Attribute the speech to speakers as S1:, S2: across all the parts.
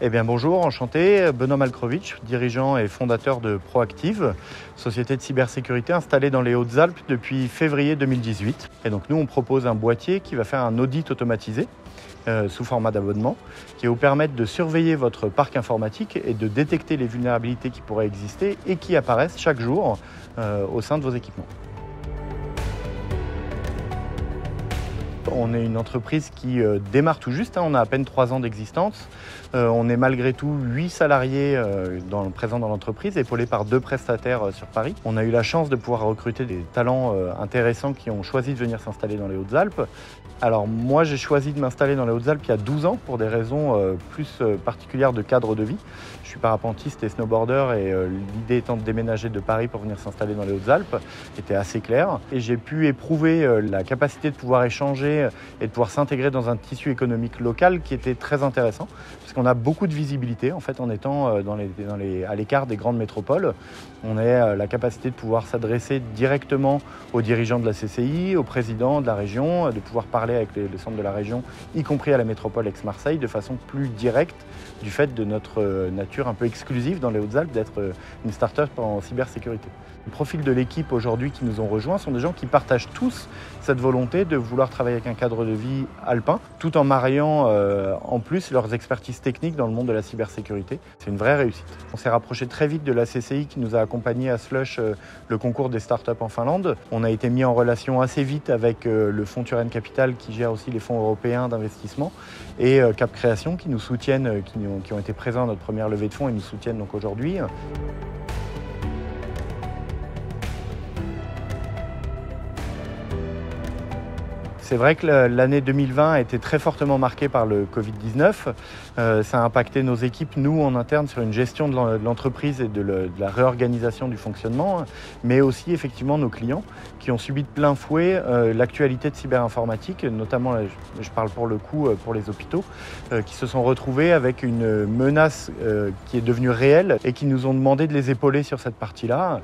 S1: Eh bien bonjour, enchanté, Benoît Malkrovitch, dirigeant et fondateur de Proactive, société de cybersécurité installée dans les Hautes-Alpes depuis février 2018. Et donc nous on propose un boîtier qui va faire un audit automatisé sous format d'abonnement, qui va vous permettre de surveiller votre parc informatique et de détecter les vulnérabilités qui pourraient exister et qui apparaissent chaque jour au sein de vos équipements. On est une entreprise qui démarre tout juste, on a à peine 3 ans d'existence. On est malgré tout 8 salariés présents dans l'entreprise, épaulés par 2 prestataires sur Paris. On a eu la chance de pouvoir recruter des talents intéressants qui ont choisi de venir s'installer dans les Hautes-Alpes. Alors moi j'ai choisi de m'installer dans les Hautes-Alpes il y a 12 ans pour des raisons plus particulières de cadre de vie. Je suis parapentiste et snowboarder et l'idée étant de déménager de Paris pour venir s'installer dans les Hautes-Alpes était assez claire. Et j'ai pu éprouver la capacité de pouvoir échanger et de pouvoir s'intégrer dans un tissu économique local qui était très intéressant, parce qu'on a beaucoup de visibilité en fait en étant à l'écart des grandes métropoles. On a la capacité de pouvoir s'adresser directement aux dirigeants de la CCI, au président de la région, de pouvoir parler avec les centres de la région, y compris à la métropole Aix-Marseille, de façon plus directe du fait de notre nature un peu exclusive dans les Hautes-Alpes d'être une start-up en cybersécurité. Le profil de l'équipe aujourd'hui qui nous ont rejoints sont des gens qui partagent tous cette volonté de vouloir travailler avec un cadre de vie alpin, tout en mariant en plus leurs expertises techniques dans le monde de la cybersécurité. C'est une vraie réussite. On s'est rapproché très vite de la CCI qui nous a accompagnés à Slush, le concours des startups en Finlande. On a été mis en relation assez vite avec le fonds Turenne Capital qui gère aussi les fonds européens d'investissement et Cap Création qui nous soutiennent, qui ont été présents à notre première levée de fonds et nous soutiennent donc aujourd'hui. C'est vrai que l'année 2020 a été très fortement marquée par le Covid-19. Ça a impacté nos équipes, nous en interne, sur une gestion de l'entreprise et de la réorganisation du fonctionnement, mais aussi effectivement nos clients qui ont subi de plein fouet l'actualité de cyberinformatique, notamment, je parle pour le coup pour les hôpitaux, qui se sont retrouvés avec une menace qui est devenue réelle et qui nous ont demandé de les épauler sur cette partie-là.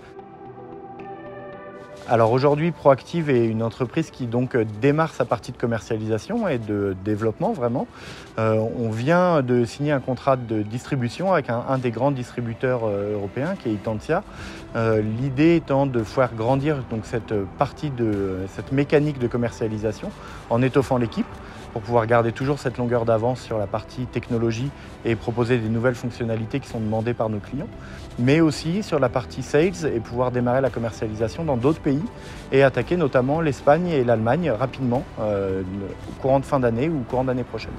S1: Alors aujourd'hui, Proactive est une entreprise qui donc démarre sa partie de commercialisation et de développement vraiment. On vient de signer un contrat de distribution avec un des grands distributeurs européens qui est Itantia. L'idée étant de faire grandir donc cette mécanique de commercialisation en étoffant l'équipe pour pouvoir garder toujours cette longueur d'avance sur la partie technologie et proposer des nouvelles fonctionnalités qui sont demandées par nos clients, mais aussi sur la partie sales et pouvoir démarrer la commercialisation dans d'autres pays et attaquer notamment l'Espagne et l'Allemagne rapidement au courant de fin d'année ou au courant d'année prochaine.